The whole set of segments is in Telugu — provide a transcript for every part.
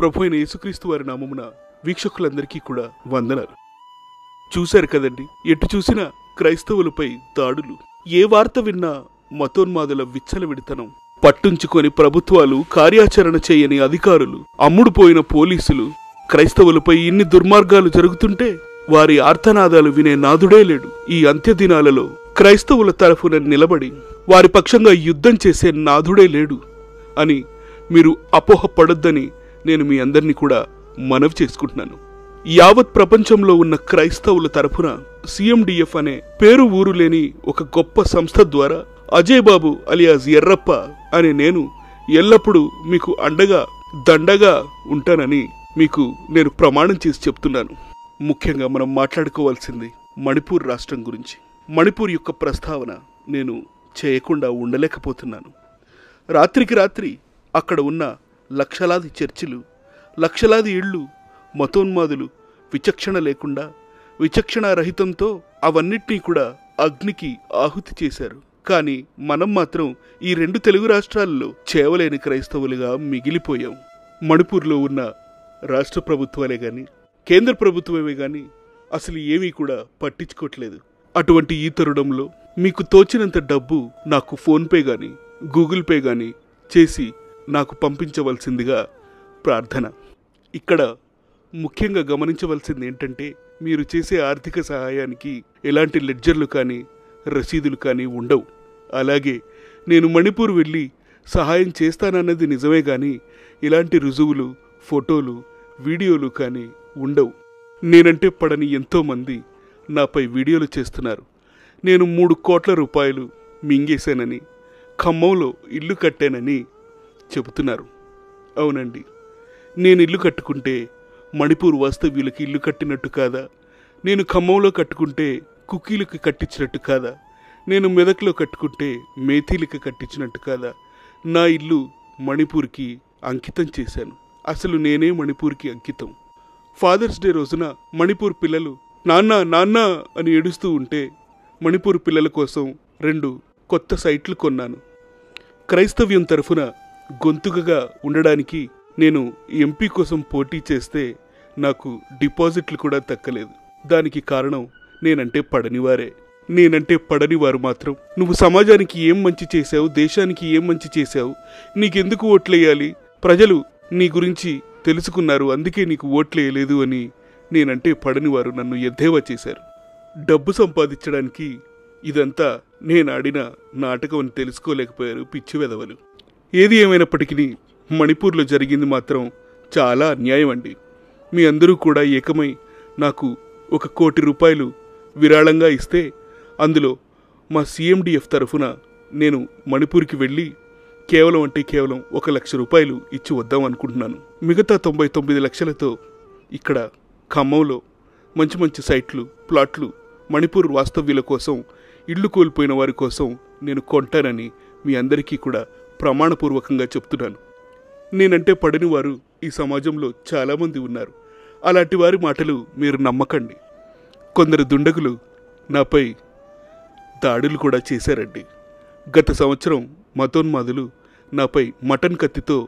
ప్రభు అయిన యేసుక్రీస్తు వారి నామమున వీక్షకులందరికీ కూడా వందనాలు. చూశారు కదండి, ఎటు చూసినా క్రైస్తవులపై దాడులు. ఏ వార్త విన్నా మతోన్మాదుల విచ్చలవిడితనం. పట్టుంచుకొని ప్రభుత్వాలు, కార్యాచరణ చేయని అధికారులు, అమ్ముడుపోయిన పోలీసులు. క్రైస్తవులపై ఇన్ని దుర్మార్గాలు జరుగుతుంటే వారి ఆర్తనాదాలు వినే నాదుడే లేడు. ఈ అంత్యదినాలలో క్రైస్తవుల తరఫున నిలబడి వారి పక్షంగా యుద్ధం చేసే నాదుడే లేడు అని మీరు అపోహపడొద్దని నేను మీ అందరినీ కూడా మనవి చేసుకుంటున్నాను. యావత్ ప్రపంచంలో ఉన్న క్రైస్తవుల తరఫున సిఎండిఎఫ్ అనే పేరు ఊరు లేని ఒక గొప్ప సంస్థ ద్వారా అజయ్ బాబు అలియాస్ ఎర్రప్ప అనే నేను ఎల్లప్పుడూ మీకు అండగా దండగా ఉంటానని మీకు నేను ప్రమాణం చేసి చెప్తున్నాను. ముఖ్యంగా మనం మాట్లాడుకోవాల్సింది మణిపూర్ రాష్ట్రం గురించి. మణిపూర్ యొక్క ప్రస్తావన నేను చేయకుండా ఉండలేకపోతున్నాను. రాత్రికి రాత్రి అక్కడ ఉన్న లక్షలాది చర్చిలు, లక్షలాది ఇళ్ళు మతోన్మాదులు విచక్షణ లేకుండా, విచక్షణారహితంతో అవన్నిటినీ కూడా అగ్నికి ఆహుతి చేశారు. కానీ మనం మాత్రం ఈ 2 తెలుగు రాష్ట్రాల్లో చేవలేని క్రైస్తవులుగా మిగిలిపోయాం. మణిపూర్లో ఉన్న రాష్ట్ర ప్రభుత్వాలే కానీ, కేంద్ర ప్రభుత్వమే కానీ అసలు ఏమీ కూడా పట్టించుకోవట్లేదు. అటువంటి ఈ తరుణంలో మీకు తోచినంత డబ్బు నాకు ఫోన్పే కానీ, గూగుల్ పే కానీ చేసి నాకు పంపించవలసిందిగా ప్రార్థన. ఇక్కడ ముఖ్యంగా గమనించవలసింది ఏంటంటే, మీరు చేసే ఆర్థిక సహాయానికి ఎలాంటి లెడ్జర్లు కానీ, రసీదులు కానీ ఉండవు. అలాగే నేను మణిపూర్ వెళ్ళి సహాయం చేస్తానన్నది నిజమే కానీ ఇలాంటి రుజువులు, ఫోటోలు, వీడియోలు కానీ ఉండవు. నేనంటే పడని ఎంతోమంది నాపై వీడియోలు చేస్తున్నారు. నేను 3 కోట్ల రూపాయలు మింగేశానని, ఖమ్మంలో ఇల్లు కట్టానని చెబుతున్నారు. అవునండి, నేను ఇల్లు కట్టుకుంటే మణిపూర్ వాస్తవ్యులకి ఇల్లు కట్టినట్టు కాదా? నేను ఖమ్మంలో కట్టుకుంటే కుకీలకి కట్టించినట్టు కాదా? నేను మెదక్లో కట్టుకుంటే మేథీలకి కట్టించినట్టు కాదా? నా ఇల్లు మణిపూర్కి అంకితం చేశాను. అసలు నేనే మణిపూర్కి అంకితం. ఫాదర్స్ డే రోజున మణిపూర్ పిల్లలు నాన్న నాన్న అని ఏడుస్తూ ఉంటే మణిపూర్ పిల్లల కోసం 2 కొత్త సైట్లు కొన్నాను. క్రైస్తవ్యం తరఫున గొంతుకగా ఉండడానికి నేను ఎంపీ కోసం పోటీ చేస్తే నాకు డిపాజిట్లు కూడా దక్కలేదు. దానికి కారణం నేనంటే పడనివారే. నేనంటే పడని వారు మాత్రం నువ్వు సమాజానికి ఏం మంచి చేశావు, దేశానికి ఏం మంచి చేశావు, నీకెందుకు ఓట్లేయాలి, ప్రజలు నీ గురించి తెలుసుకున్నారు అందుకే నీకు ఓట్లేయలేదు అని నేనంటే పడని వారు నన్ను ఎద్దేవా చేశారు. డబ్బు సంపాదించడానికి ఇదంతా నేను ఆడిన నాటకం అని తెలుసుకోలేకపోయారు పిచ్చి వెధవలు. ఏది ఏమైనప్పటికీ మణిపూర్లో జరిగింది మాత్రం చాలా అన్యాయం అండి. మీ అందరూ కూడా ఏకమై నాకు 1 కోటి రూపాయలు విరాళంగా ఇస్తే అందులో మా సిఎండిఎఫ్ తరఫున నేను మణిపూర్కి వెళ్ళి కేవలం 1 లక్ష రూపాయలు ఇచ్చి వద్దాం అనుకుంటున్నాను. మిగతా 99 లక్షలతో ఇక్కడ ఖమ్మంలో మంచి మంచి సైట్లు, ప్లాట్లు మణిపూర్ వాస్తవ్యుల కోసం, ఇళ్ళు కోల్పోయిన వారి కోసం నేను కొంటానని మీ అందరికీ కూడా ప్రమాణపూర్వకంగా చెప్తున్నాను. నేనంటే పడని వారు ఈ సమాజంలో చాలామంది ఉన్నారు. అలాంటి వారి మాటలు మీరు నమ్మకండి. కొందరు దుండగులు నాపై దాడులు కూడా చేశారండి. గత సంవత్సరం మతోన్మాదులు నాపై మటన్ కత్తితో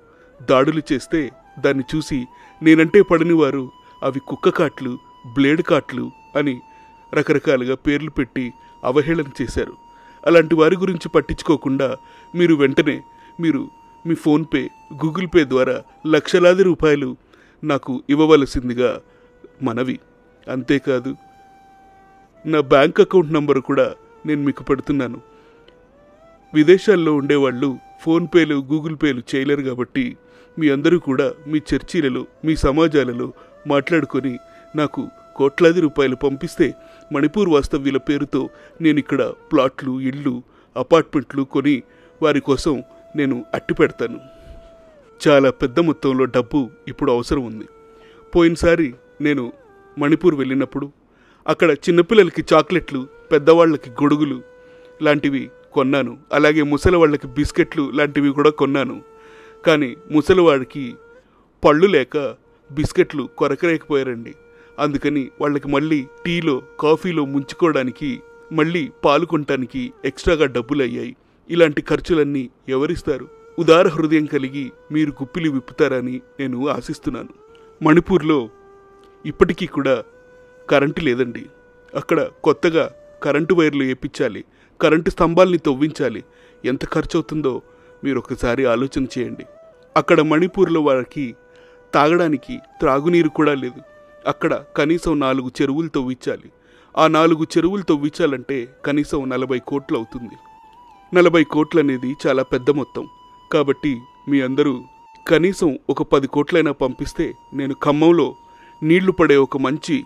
దాడులు చేస్తే దాన్ని చూసి నేనంటే పడని వారు అవి కుక్క కాట్లు, బ్లేడ్ కాట్లు అని రకరకాలుగా పేర్లు పెట్టి అవహేళన చేశారు. అలాంటి వారి గురించి పట్టించుకోకుండా మీరు వెంటనే మీ ఫోన్పే, గూగుల్ పే ద్వారా లక్షలాది రూపాయలు నాకు ఇవ్వవలసిందిగా మనవి. అంతేకాదు నా బ్యాంక్ అకౌంట్ నంబరు కూడా నేను మీకు పెడుతున్నాను. విదేశాల్లో ఉండేవాళ్ళు ఫోన్పేలు, గూగుల్ పేలు చేయలేరు కాబట్టి మీ అందరూ కూడా మీ చర్చీలలో, మీ సమాజాలలో మాట్లాడుకొని నాకు కోట్లాది రూపాయలు పంపిస్తే మణిపూర్ వాస్తవ్యుల పేరుతో నేను ఇక్కడ ప్లాట్లు, ఇళ్ళు, అపార్ట్మెంట్లు కొని వారి కోసం నేను అట్టి పెడతాను. చాలా పెద్ద మొత్తంలో డబ్బు ఇప్పుడు అవసరం ఉంది. పోయినసారి నేను మణిపూర్ వెళ్ళినప్పుడు అక్కడ చిన్నపిల్లలకి చాక్లెట్లు, పెద్దవాళ్ళకి గొడుగులు లాంటివి కొన్నాను. అలాగే ముసలివాళ్ళకి బిస్కెట్లు లాంటివి కూడా కొన్నాను. కానీ ముసలివాడికి పళ్ళు లేక బిస్కెట్లు కొరకలేకపోయారండి. అందుకని వాళ్ళకి మళ్ళీ టీలో, కాఫీలో ముంచుకోవడానికి, మళ్ళీ పాలు కొనడానికి ఎక్స్ట్రాగా డబ్బులు అయ్యాయి. ఇలాంటి ఖర్చులన్నీ ఎవరిస్తారు? ఉదార హృదయం కలిగి మీరు గుప్పిలి విప్పుతారని నేను ఆశిస్తున్నాను. మణిపూర్లో ఇప్పటికీ కూడా కరెంటు లేదండి. అక్కడ కొత్తగా కరెంటు వైర్లు వేయించాలి, కరెంటు స్తంభాల్ని తవ్వించాలి. ఎంత ఖర్చు అవుతుందో మీరు ఒకసారి ఆలోచన చేయండి. అక్కడ మణిపూర్లో వారికి తాగడానికి త్రాగునీరు కూడా లేదు. అక్కడ కనీసం 4 చెరువులు తవ్వించాలి. ఆ 4 చెరువులు తవ్వించాలంటే కనీసం 40 కోట్లు అవుతుంది. 40 కోట్లు అనేది చాలా పెద్ద మొత్తం. కాబట్టి మీ అందరూ కనీసం ఒక 10 కోట్లైనా పంపిస్తే నేను ఖమ్మంలో నీళ్లు పడే ఒక మంచి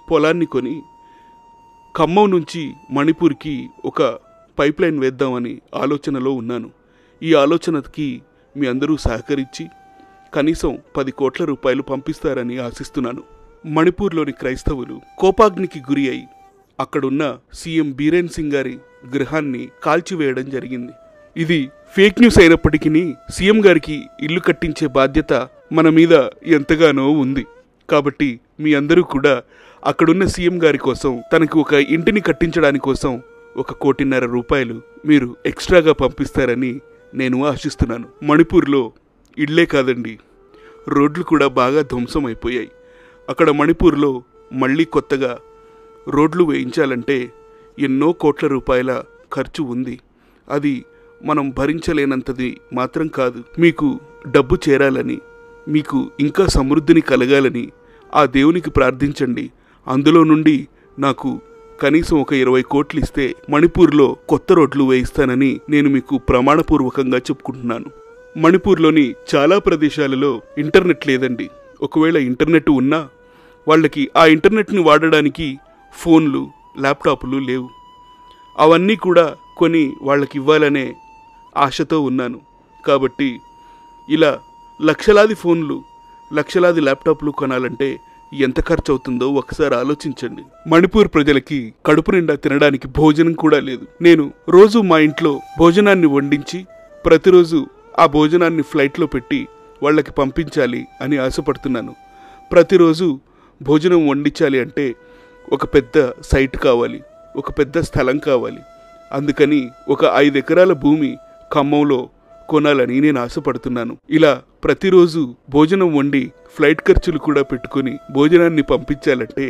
పొలాన్ని కొని ఖమ్మం నుంచి మణిపూర్కి ఒక పైప్ లైన్ వేద్దామని ఆలోచనలో ఉన్నాను. ఈ ఆలోచనకి మీ అందరూ సహకరించి కనీసం 10 కోట్ల రూపాయలు పంపిస్తారని ఆశిస్తున్నాను. మణిపూర్లోని క్రైస్తవులు కోపాగ్నికి గురి అయి అక్కడున్న సీఎం బీరేన్ సింగ్ గారి గృహాన్ని కాల్చివేయడం జరిగింది. ఇది ఫేక్ న్యూస్ అయినప్పటికీ సీఎం గారికి ఇల్లు కట్టించే బాధ్యత మన మీద ఎంతగానో ఉంది. కాబట్టి మీ అందరూ కూడా అక్కడున్న సీఎం గారి కోసం, తనకు ఒక ఇంటిని కట్టించడానికి కోసం 1.5 కోటి రూపాయలు మీరు ఎక్స్ట్రాగా పంపిస్తారని నేను ఆశిస్తున్నాను. మణిపూర్లో ఇళ్లే కాదండి, రోడ్లు కూడా బాగా ధ్వంసం అయిపోయాయి. అక్కడ మణిపూర్లో మళ్ళీ కొత్తగా రోడ్లు వేయించాలంటే ఎన్నో కోట్ల రూపాయల ఖర్చు ఉంది. అది మనం భరించలేనంతది మాత్రం కాదు. మీకు డబ్బు చేరాలని, మీకు ఇంకా సమృద్ధిని కలగాలని ఆ దేవునికి ప్రార్థించండి. అందులో నుండి నాకు కనీసం ఒక 20 కోట్లు ఇస్తే మణిపూర్లో కొత్త రోడ్లు వేయిస్తానని నేను మీకు ప్రమాణపూర్వకంగా చెప్పుకుంటున్నాను. మణిపూర్లోని చాలా ప్రదేశాలలో ఇంటర్నెట్ లేదండి. ఒకవేళ ఇంటర్నెట్ ఉన్నా వాళ్ళకి ఆ ఇంటర్నెట్ని వాడడానికి ఫోన్లు, ల్యాప్టాప్లు లేవు. అవన్నీ కూడా కొని వాళ్ళకి ఇవ్వాలనే ఆశతో ఉన్నాను. కాబట్టి ఇలా లక్షలాది ఫోన్లు, లక్షలాది ల్యాప్టాప్లు కొనాలంటే ఎంత ఖర్చు అవుతుందో ఒకసారి ఆలోచించండి. మణిపూర్ ప్రజలకి కడుపు నిండా తినడానికి భోజనం కూడా లేదు. నేను రోజు మా ఇంట్లో భోజనాన్ని వండించి ప్రతిరోజు ఆ భోజనాన్ని ఫ్లైట్లో పెట్టి వాళ్ళకి పంపించాలి అని ఆశపడుతున్నాను. ప్రతిరోజు భోజనం వండించాలి అంటే ఒక పెద్ద సైట్ కావాలి, ఒక పెద్ద స్థలం కావాలి. అందుకని ఒక 5 ఎకరాల భూమి ఖమ్మంలో కొనాలని నేను ఆశపడుతున్నాను. ఇలా ప్రతిరోజు భోజనం వండి ఫ్లైట్ ఖర్చులు కూడా పెట్టుకుని భోజనాన్ని పంపించాలంటే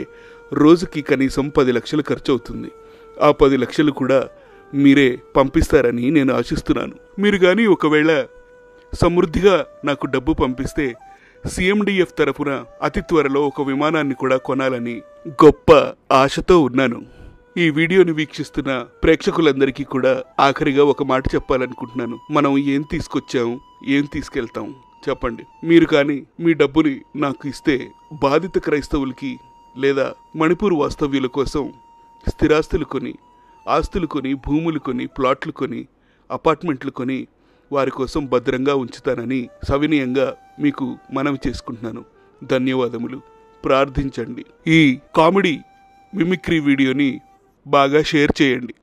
రోజుకి కనీసం 10 లక్షలు ఖర్చు అవుతుంది. ఆ 10 లక్షలు కూడా మీరే పంపిస్తారని నేను ఆశిస్తున్నాను. మీరు కానీ ఒకవేళ సమృద్ధిగా నాకు డబ్బు పంపిస్తే సిఎండిఎఫ్ తరఫున అతి త్వరలో ఒక విమానాన్ని కూడా కొనాలని గొప్ప ఆశతో ఉన్నాను. ఈ వీడియోని వీక్షిస్తున్న ప్రేక్షకులందరికీ కూడా ఆఖరిగా ఒక మాట చెప్పాలనుకుంటున్నాను. మనం ఏం తీసుకొచ్చాం, ఏం తీసుకెళ్తాం చెప్పండి. మీరు కానీ మీ డబ్బుని నాకు ఇస్తే బాధిత క్రైస్తవులకి లేదా మణిపూర్ వాస్తవ్యుల కోసం స్థిరాస్తులు కొని, ఆస్తులు కొని, భూములు కొని, ప్లాట్లు కొని, అపార్ట్మెంట్లు కొని వారి కోసం భద్రంగా ఉంచుతానని సవినయంగా మీకు మనవి చేసుకుంటున్నాను. ధన్యవాదములు. ప్రార్థించండి. ఈ కామెడీ మిమిక్రీ వీడియోని బాగా షేర్ చేయండి.